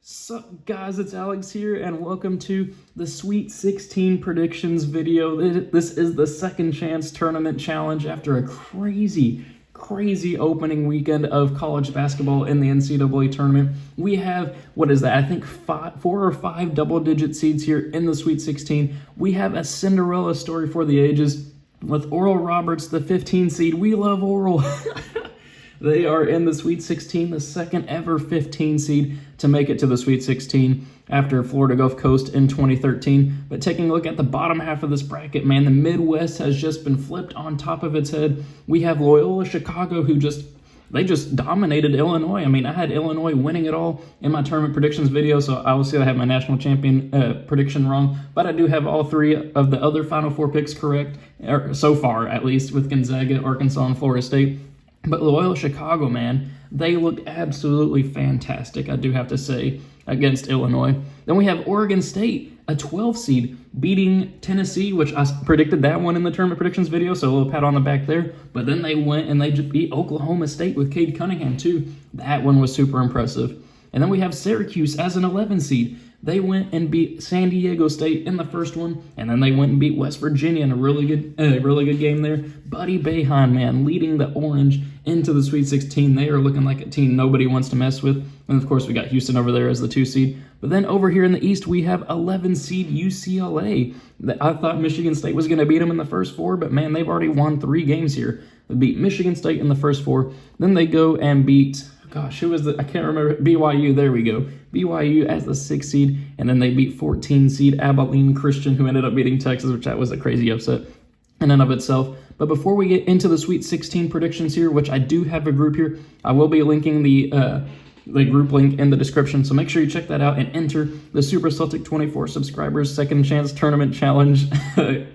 Sup guys, it's Alex here and welcome to the Sweet 16 predictions video. This is the Second Chance Tournament Challenge after a crazy opening weekend of college basketball in the Ncaa tournament. We have, what is that, I think 4 or 5 double-digit seeds here in the Sweet 16. We have a Cinderella story for the ages with Oral Roberts, the 15 seed. We love Oral. They are in the Sweet 16, the second ever 15 seed to make it to the Sweet 16 after Florida Gulf Coast in 2013. But taking a look at the bottom half of this bracket, man, the Midwest has just been flipped on top of its head. We have Loyola Chicago, who just dominated Illinois. I mean, I had Illinois winning it all in my tournament predictions video, so obviously I have my national champion prediction wrong, but I do have all 3 of the other Final Four picks correct, so far at least, with Gonzaga, Arkansas, and Florida State. But Loyola Chicago, man, they looked absolutely fantastic, I do have to say, against Illinois. Then we have Oregon State, a 12 seed, beating Tennessee, which I predicted that one in the tournament predictions video, so a little pat on the back there. But then they went and they just beat Oklahoma State with Cade Cunningham, too. That one was super impressive. And then we have Syracuse as an 11 seed. They went and beat San Diego State in the first one, and then they went and beat West Virginia in a really good game there. Buddy Boeheim, man, leading the Orange into the Sweet 16. They are looking like a team nobody wants to mess with. And, of course, we got Houston over there as the 2 seed. But then over here in the East, we have 11 seed UCLA. I thought Michigan State was going to beat them in the first 4, but, man, they've already won 3 games here. They beat Michigan State in the first 4. Then they go and beat... Gosh, who was the... I can't remember. BYU, there we go. BYU as the 6th seed, and then they beat 14 seed Abilene Christian, who ended up beating Texas, which that was a crazy upset in and of itself. But before we get into the Sweet 16 predictions here, which I do have a group here, I will be linking the group link in the description, so make sure you check that out and enter the Super Celtic 24 subscribers Second Chance Tournament Challenge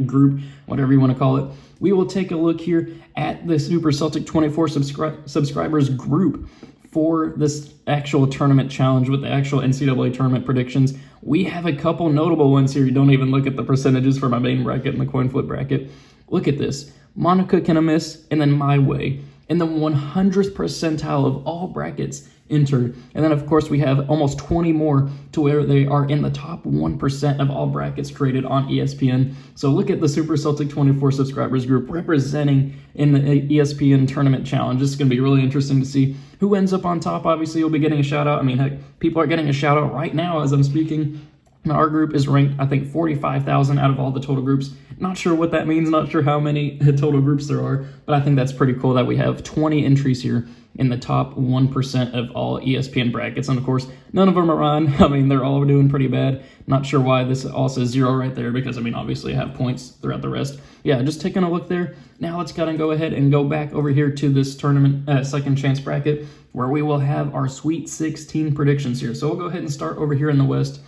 group, whatever you want to call it. We will take a look here at the Super Celtic 24 subscribers group for this actual tournament challenge with the actual NCAA tournament predictions. We have a couple notable ones here. You don't even look at the percentages for my main bracket and the coin flip bracket. Look at this. Monica Canamis and then My Way in the 100th percentile of all brackets entered. And then, of course, we have almost 20 more to where they are in the top 1% of all brackets created on ESPN. So look at the Super Celtic 24 subscribers group representing in the ESPN Tournament Challenge. This is going to be really interesting to see who ends up on top. Obviously, you'll be getting a shout-out. I mean, heck, people are getting a shout-out right now as I'm speaking. Our group is ranked, I think, 45,000 out of all the total groups. Not sure what that means, not sure how many total groups there are, but I think that's pretty cool that we have 20 entries here in the top 1% of all ESPN brackets. And, of course, none of them are on. I mean, they're all doing pretty bad. Not sure why this all says 0 right there because, I mean, obviously I have points throughout the rest. Yeah, just taking a look there. Now let's kind of go ahead and go back over here to this tournament second chance bracket where we will have our Sweet 16 predictions here. So we'll go ahead and start over here in the West.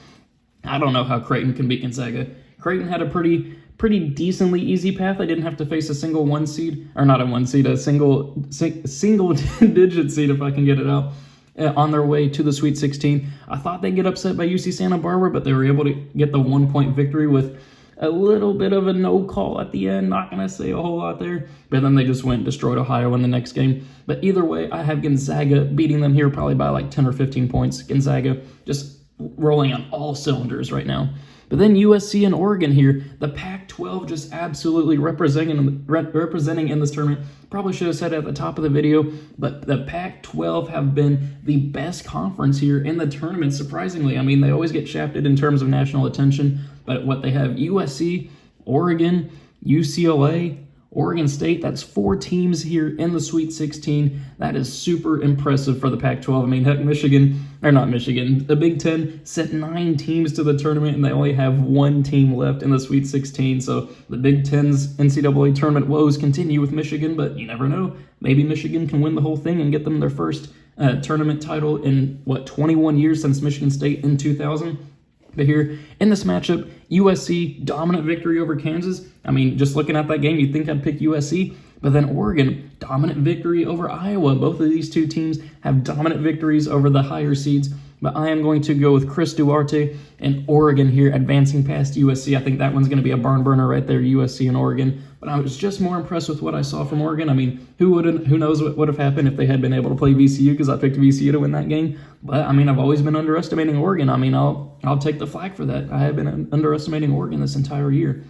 I don't know how Creighton can beat Gonzaga. Creighton had a pretty decently easy path. They didn't have to face a single one seed, or not a one seed, a single digit seed, if I can get it out, on their way to the Sweet 16. I thought they'd get upset by UC Santa Barbara, but they were able to get the 1-point victory with a little bit of a no call at the end. Not going to say a whole lot there, but then they just went and destroyed Ohio in the next game. But either way, I have Gonzaga beating them here probably by like 10 or 15 points. Gonzaga just rolling on all cylinders right now. But then USC and Oregon here, the Pac-12 just absolutely representing in this tournament. Probably should have said it at the top of the video, but the Pac-12 have been the best conference here in the tournament, surprisingly. I mean, they always get shafted in terms of national attention, but what they have, USC, Oregon, UCLA, Oregon State, that's 4 teams here in the Sweet 16. That is super impressive for the Pac-12. I mean, heck, the Big Ten sent 9 teams to the tournament, and they only have 1 team left in the Sweet 16. So the Big Ten's NCAA tournament woes continue with Michigan, but you never know. Maybe Michigan can win the whole thing and get them their first tournament title in, 21 years since Michigan State in 2000. But here, in this matchup, USC, dominant victory over Kansas. I mean, just looking at that game, you'd think I'd pick USC. But then Oregon, dominant victory over Iowa. Both of these two teams have dominant victories over the higher seeds, but I am going to go with Chris Duarte and Oregon here, advancing past USC. I think that one's going to be a barn burner right there, USC and Oregon. But I was just more impressed with what I saw from Oregon. I mean, who knows what would have happened if they had been able to play VCU, because I picked VCU to win that game. But, I mean, I've always been underestimating Oregon. I mean, I'll take the flag for that. I have been underestimating Oregon this entire year.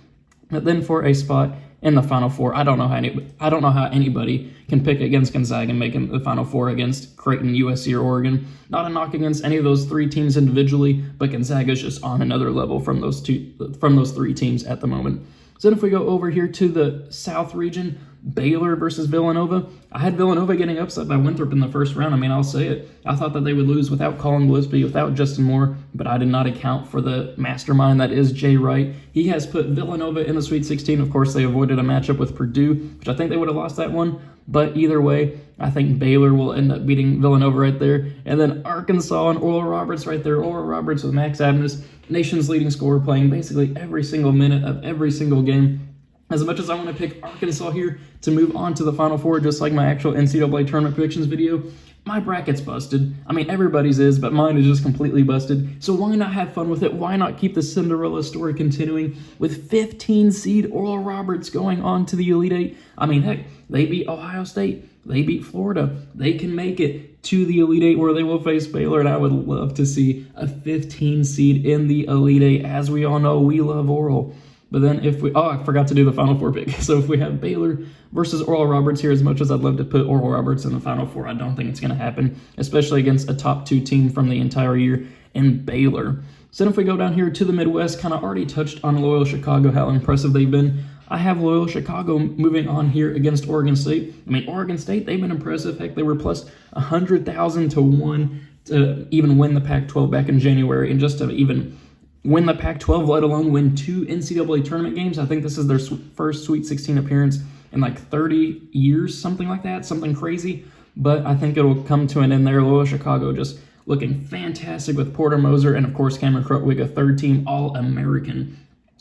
But then for a spot in the Final Four, I don't know how anybody can pick against Gonzaga and make the Final Four against Creighton, USC, or Oregon. Not a knock against any of those three teams individually, but Gonzaga is just on another level from those three teams at the moment. So then if we go over here to the South region, Baylor versus Villanova. I had Villanova getting upset by Winthrop in the first round. I mean, I'll say it. I thought that they would lose without Colin Gillespie, without Justin Moore, but I did not account for the mastermind that is Jay Wright. He has put Villanova in the Sweet 16. Of course, they avoided a matchup with Purdue, which I think they would have lost that one. But either way, I think Baylor will end up beating Villanova right there. And then Arkansas and Oral Roberts right there. Oral Roberts with Max Abness, nation's leading scorer, playing basically every single minute of every single game. As much as I want to pick Arkansas here to move on to the Final Four, just like my actual NCAA tournament predictions video, my bracket's busted. I mean, everybody's is, but mine is just completely busted. So why not have fun with it? Why not keep the Cinderella story continuing with 15 seed Oral Roberts going on to the Elite Eight? I mean, heck, they beat Ohio State. They beat Florida. They can make it to the Elite Eight where they will face Baylor, and I would love to see a 15 seed in the Elite Eight. As we all know, we love Oral. But then I forgot to do the Final Four pick. So if we have Baylor versus Oral Roberts here, as much as I'd love to put Oral Roberts in the Final Four, I don't think it's going to happen, especially against a top 2 team from the entire year in Baylor. So then if we go down here to the Midwest, kind of already touched on Loyola Chicago, how impressive they've been. I have Loyola Chicago moving on here against Oregon State. I mean, Oregon State, they've been impressive. Heck, they were plus 100,000 to 1 to even win the Pac-12 back in January, and just to even win the Pac-12, let alone win 2 NCAA tournament games. I think this is their first Sweet 16 appearance in like 30 years, something like that, something crazy. But I think it'll come to an end there. Loyola Chicago just looking fantastic with Porter Moser and, of course, Cameron Krutwig, a third-team All-American,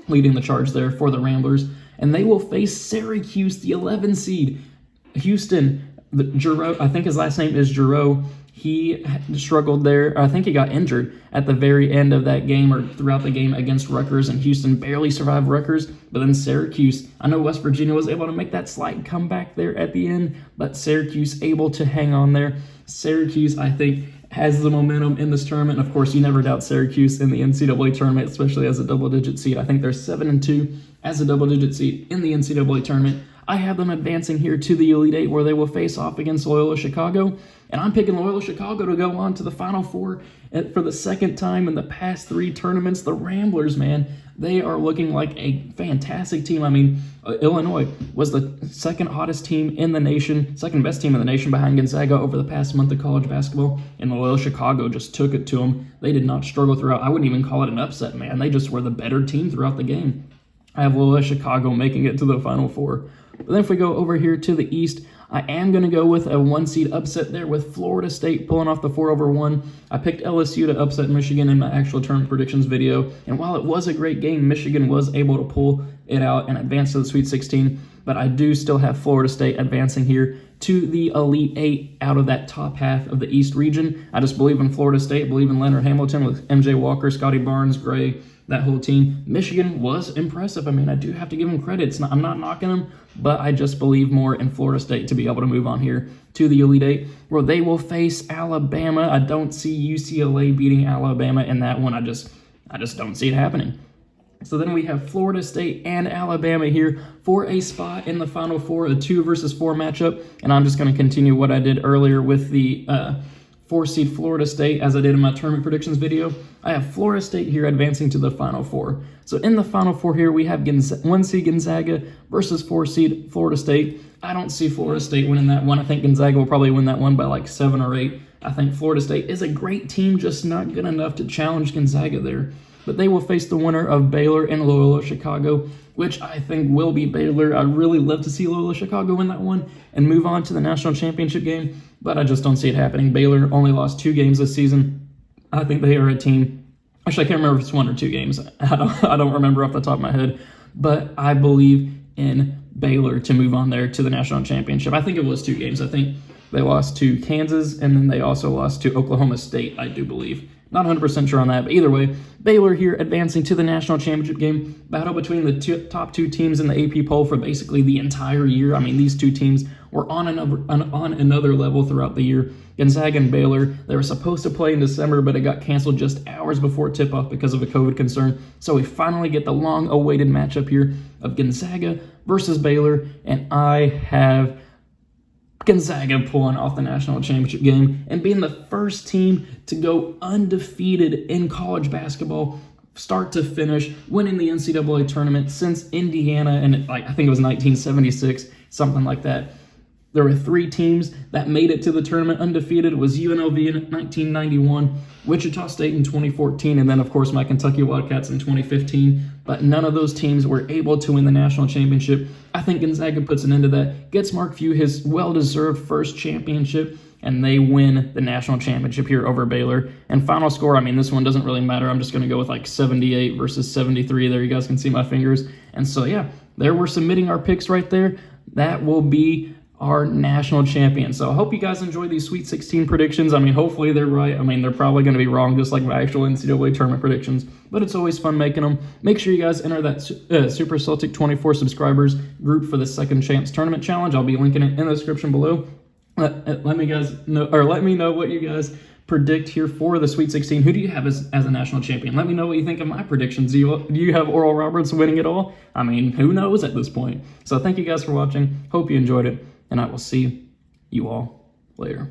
leading the charge there for the Ramblers. And they will face Syracuse, the 11 seed. Houston, Giroux, I think his last name is Giroux. He struggled there. I think he got injured at the very end of that game or throughout the game against Rutgers, and Houston barely survived Rutgers. But then Syracuse, I know West Virginia was able to make that slight comeback there at the end, but Syracuse able to hang on there. Syracuse, I think, has the momentum in this tournament. Of course, you never doubt Syracuse in the NCAA tournament, especially as a double-digit seed. I think they're 7-2 as a double-digit seed in the NCAA tournament. I have them advancing here to the Elite Eight where they will face off against Loyola Chicago. And I'm picking Loyola Chicago to go on to the Final Four for the second time in the past 3 tournaments. The Ramblers, man, they are looking like a fantastic team. I mean, Illinois was the second hottest team in the nation, second best team in the nation behind Gonzaga over the past month of college basketball. And Loyola Chicago just took it to them. They did not struggle throughout. I wouldn't even call it an upset, man. They just were the better team throughout the game. I have Loyola Chicago making it to the Final Four. But then if we go over here to the East, I am going to go with a 1-seed upset there with Florida State pulling off the 4-over-1. I picked LSU to upset Michigan in my actual tournament predictions video. And while it was a great game, Michigan was able to pull it out and advance to the Sweet 16. But I do still have Florida State advancing here to the Elite Eight out of that top half of the East region. I just believe in Florida State, believe in Leonard Hamilton with MJ Walker, Scotty Barnes, Gray, that whole team. Michigan was impressive. I mean, I do have to give them credit. I'm not knocking them, but I just believe more in Florida State to be able to move on here to the Elite Eight, where they will face Alabama. I don't see UCLA beating Alabama in that one. I just don't see it happening. So then we have Florida State and Alabama here for a spot in the Final Four, a 2 versus 4 matchup. And I'm just going to continue what I did earlier with the 4-seed Florida State as I did in my tournament predictions video. I have Florida State here advancing to the Final Four. So in the Final Four here, we have 1-seed Gonzaga versus 4-seed Florida State. I don't see Florida State winning that one. I think Gonzaga will probably win that one by like 7 or 8. I think Florida State is a great team, just not good enough to challenge Gonzaga there. But they will face the winner of Baylor and Loyola Chicago, which I think will be Baylor. I'd really love to see Loyola Chicago win that one and move on to the national championship game, but I just don't see it happening. Baylor only lost 2 games this season. I think they are a team. Actually, I can't remember if it's 1 or 2 games. I don't remember off the top of my head, but I believe in Baylor to move on there to the national championship. I think it was 2 games. I think they lost to Kansas, and then they also lost to Oklahoma State, I do believe. Not 100% sure on that, but either way, Baylor here advancing to the national championship game. Battle between the top 2 teams in the AP poll for basically the entire year. I mean, these 2 teams were on another level throughout the year. Gonzaga and Baylor, they were supposed to play in December, but it got canceled just hours before tip-off because of a COVID concern. So we finally get the long-awaited matchup here of Gonzaga versus Baylor, and I have Gonzaga pulling off the national championship game and being the first team to go undefeated in college basketball, start to finish, winning the NCAA tournament since Indiana, and I think it was 1976, something like that. There were 3 teams that made it to the tournament undefeated. It was UNLV in 1991, Wichita State in 2014, and then, of course, my Kentucky Wildcats in 2015. But none of those teams were able to win the national championship. I think Gonzaga puts an end to that, gets Mark Few his well-deserved first championship, and they win the national championship here over Baylor. And final score, I mean, this one doesn't really matter. I'm just going to go with like 78 versus 73. There, you guys can see my fingers. And so, yeah, there we're submitting our picks right there. That will be our national champion. So I hope you guys enjoy these Sweet 16 predictions. I mean, hopefully they're right. I mean, they're probably going to be wrong, just like my actual NCAA tournament predictions, but it's always fun making them. Make sure you guys enter that Super Celtic 24 subscribers group for the Second Chance Tournament Challenge. I'll be linking it in the description below. Let me know what you guys predict here for the Sweet 16. Who do you have as a national champion? Let me know what you think of my predictions. Do you have Oral Roberts winning it all? I mean, who knows at this point? So thank you guys for watching. Hope you enjoyed it, and I will see you all later.